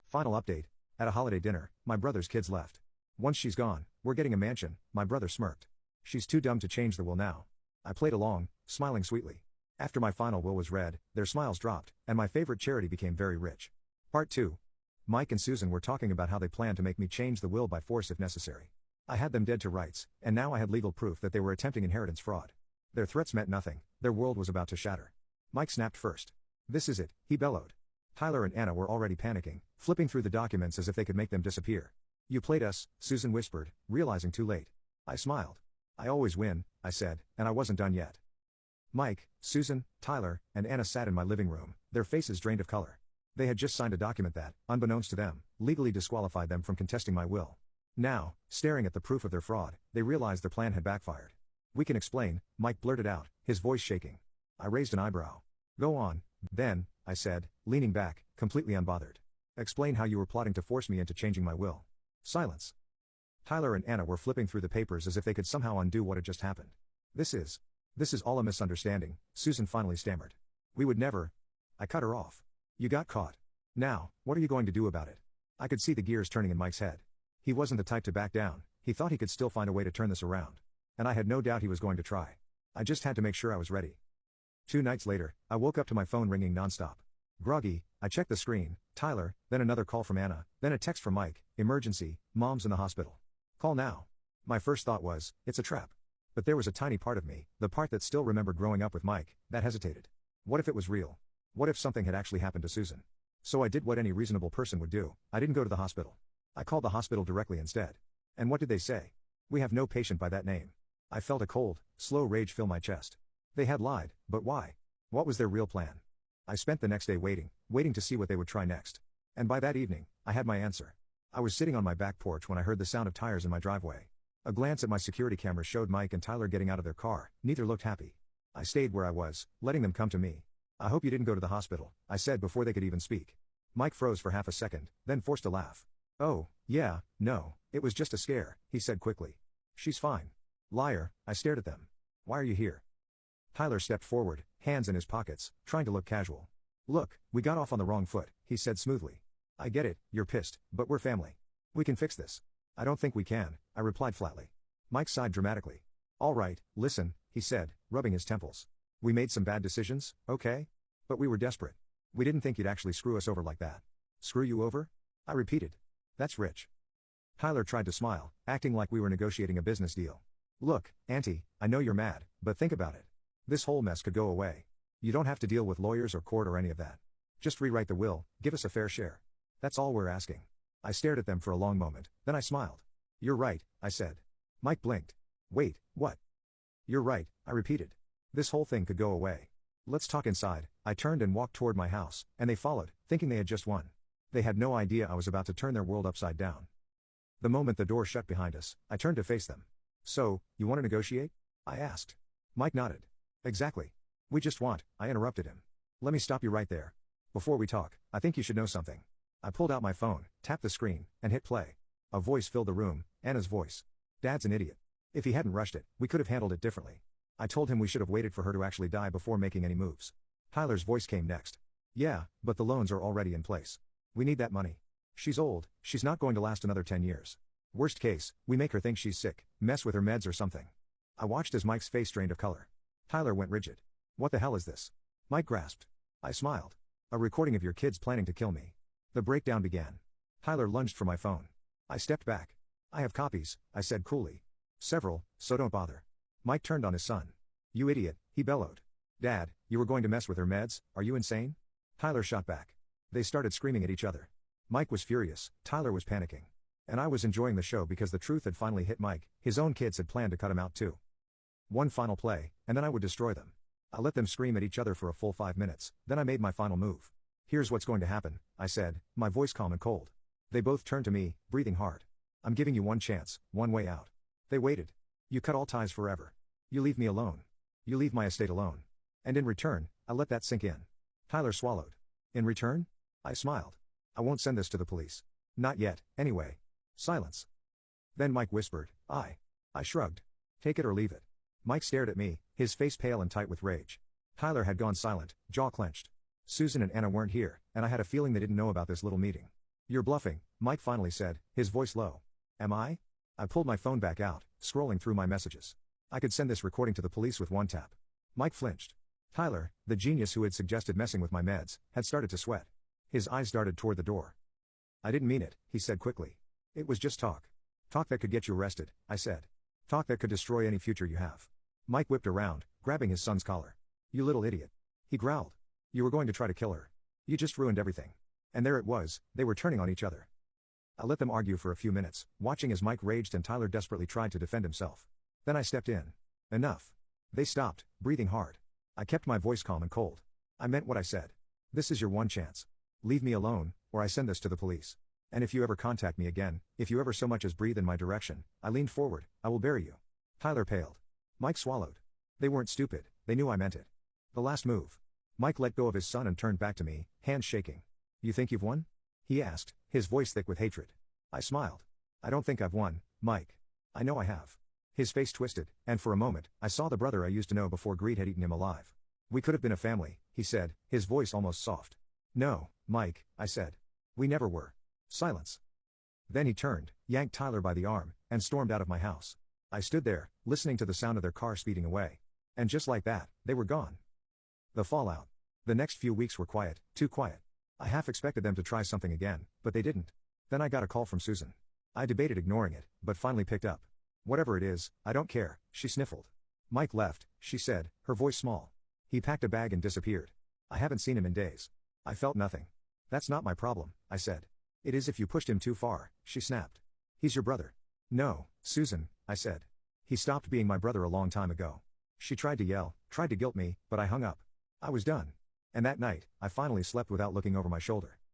Final update. At a holiday dinner, my brother's kids left. Once she's gone, we're getting a mansion, my brother smirked. She's too dumb to change the will now. I played along, smiling sweetly. After my final will was read, their smiles dropped, and my favorite charity became very rich. Part 2. Mike and Susan were talking about how they planned to make me change the will by force if necessary. I had them dead to rights, and now I had legal proof that they were attempting inheritance fraud. Their threats meant nothing, their world was about to shatter. Mike snapped first. This is it, he bellowed. Tyler and Anna were already panicking, flipping through the documents as if they could make them disappear. You played us, Susan whispered, realizing too late. I smiled. I always win, I said, and I wasn't done yet. Mike, Susan, Tyler, and Anna sat in my living room, their faces drained of color. They had just signed a document that, unbeknownst to them, legally disqualified them from contesting my will. Now, staring at the proof of their fraud, they realized their plan had backfired. We can explain, Mike blurted out, his voice shaking. I raised an eyebrow. Go on, then, I said, leaning back, completely unbothered. Explain how you were plotting to force me into changing my will. Silence. Tyler and Anna were flipping through the papers as if they could somehow undo what had just happened. This is all a misunderstanding, Susan finally stammered. We would never. I cut her off. You got caught. Now, what are you going to do about it? I could see the gears turning in Mike's head. He wasn't the type to back down, he thought he could still find a way to turn this around. And I had no doubt he was going to try. I just had to make sure I was ready. 2 nights later, I woke up to my phone ringing nonstop. Groggy, I checked the screen, Tyler, then another call from Anna, then a text from Mike, emergency, mom's in the hospital. Call now. My first thought was, it's a trap. But there was a tiny part of me, the part that still remembered growing up with Mike, that hesitated. What if it was real? What if something had actually happened to Susan? So I did what any reasonable person would do, I didn't go to the hospital. I called the hospital directly instead. And what did they say? We have no patient by that name. I felt a cold, slow rage fill my chest. They had lied, but why? What was their real plan? I spent the next day waiting to see what they would try next. And by that evening, I had my answer. I was sitting on my back porch when I heard the sound of tires in my driveway. A glance at my security camera showed Mike and Tyler getting out of their car, neither looked happy. I stayed where I was, letting them come to me. I hope you didn't go to the hospital, I said before they could even speak. Mike froze for half a second, then forced a laugh. Oh, yeah, no, it was just a scare, he said quickly. She's fine. Liar, I stared at them. Why are you here? Tyler stepped forward, hands in his pockets, trying to look casual. Look, we got off on the wrong foot, he said smoothly. I get it, you're pissed, but we're family. We can fix this. I don't think we can, I replied flatly. Mike sighed dramatically. All right, listen, he said, rubbing his temples. We made some bad decisions, okay? But we were desperate. We didn't think you'd actually screw us over like that. Screw you over? I repeated. That's rich. Tyler tried to smile, acting like we were negotiating a business deal. Look, Auntie, I know you're mad, but think about it. This whole mess could go away. You don't have to deal with lawyers or court or any of that. Just rewrite the will, give us a fair share. That's all we're asking. I stared at them for a long moment, then I smiled. You're right, I said. Mike blinked. Wait, what? You're right, I repeated. This whole thing could go away. Let's talk inside. I turned and walked toward my house, and they followed, thinking they had just won. They had no idea I was about to turn their world upside down. The moment the door shut behind us, I turned to face them. So, you want to negotiate? I asked. Mike nodded. Exactly. We just want, I interrupted him. Let me stop you right there. Before we talk, I think you should know something. I pulled out my phone, tapped the screen, and hit play. A voice filled the room, Anna's voice. Dad's an idiot. If he hadn't rushed it, we could have handled it differently. I told him we should have waited for her to actually die before making any moves. Tyler's voice came next. Yeah, but the loans are already in place. We need that money. She's old, she's not going to last another 10 years. Worst case, we make her think she's sick, mess with her meds or something. I watched as Mike's face drained of color. Tyler went rigid. What the hell is this? Mike grasped. I smiled. A recording of your kids planning to kill me. The breakdown began. Tyler lunged for my phone. I stepped back. I have copies, I said coolly. Several, so don't bother. Mike turned on his son. You idiot, he bellowed. Dad, you were going to mess with her meds, are you insane? Tyler shot back. They started screaming at each other. Mike was furious, Tyler was panicking. And I was enjoying the show because the truth had finally hit Mike, his own kids had planned to cut him out too. One final play, and then I would destroy them. I let them scream at each other for a full 5 minutes, then I made my final move. Here's what's going to happen, I said, my voice calm and cold. They both turned to me, breathing hard. I'm giving you one chance, one way out. They waited. You cut all ties forever. You leave me alone. You leave my estate alone. And in return, I let that sink in. Tyler swallowed. In return? I smiled. I won't send this to the police. Not yet, anyway. Silence. Then Mike whispered, I shrugged. Take it or leave it. Mike stared at me, his face pale and tight with rage. Tyler had gone silent, jaw clenched. Susan and Anna weren't here, and I had a feeling they didn't know about this little meeting. You're bluffing, Mike finally said, his voice low. Am I? I pulled my phone back out, scrolling through my messages. I could send this recording to the police with one tap. Mike flinched. Tyler, the genius who had suggested messing with my meds, had started to sweat. His eyes darted toward the door. I didn't mean it, he said quickly. It was just talk. Talk that could get you arrested, I said. Talk that could destroy any future you have. Mike whipped around, grabbing his son's collar. You little idiot. He growled. You were going to try to kill her. You just ruined everything. And there it was, they were turning on each other. I let them argue for a few minutes, watching as Mike raged and Tyler desperately tried to defend himself. Then I stepped in. Enough. They stopped, breathing hard. I kept my voice calm and cold. I meant what I said. This is your one chance. Leave me alone, or I send this to the police. And if you ever contact me again, if you ever so much as breathe in my direction, I leaned forward, I will bury you. Tyler paled. Mike swallowed. They weren't stupid, they knew I meant it. The last move. Mike let go of his son and turned back to me, hands shaking. You think you've won? He asked, his voice thick with hatred. I smiled. I don't think I've won, Mike. I know I have. His face twisted, and for a moment, I saw the brother I used to know before greed had eaten him alive. We could have been a family, he said, his voice almost soft. No, Mike, I said. We never were. Silence. Then he turned, yanked Tyler by the arm, and stormed out of my house. I stood there, listening to the sound of their car speeding away. And just like that, they were gone. The fallout. The next few weeks were quiet, too quiet. I half expected them to try something again, but they didn't. Then I got a call from Susan. I debated ignoring it, but finally picked up. Whatever it is, I don't care, she sniffled. Mike left, she said, her voice small. He packed a bag and disappeared. I haven't seen him in days. I felt nothing. That's not my problem, I said. It is if you pushed him too far, she snapped. He's your brother. No, Susan, I said. He stopped being my brother a long time ago. She tried to yell, tried to guilt me, but I hung up. I was done. And that night, I finally slept without looking over my shoulder.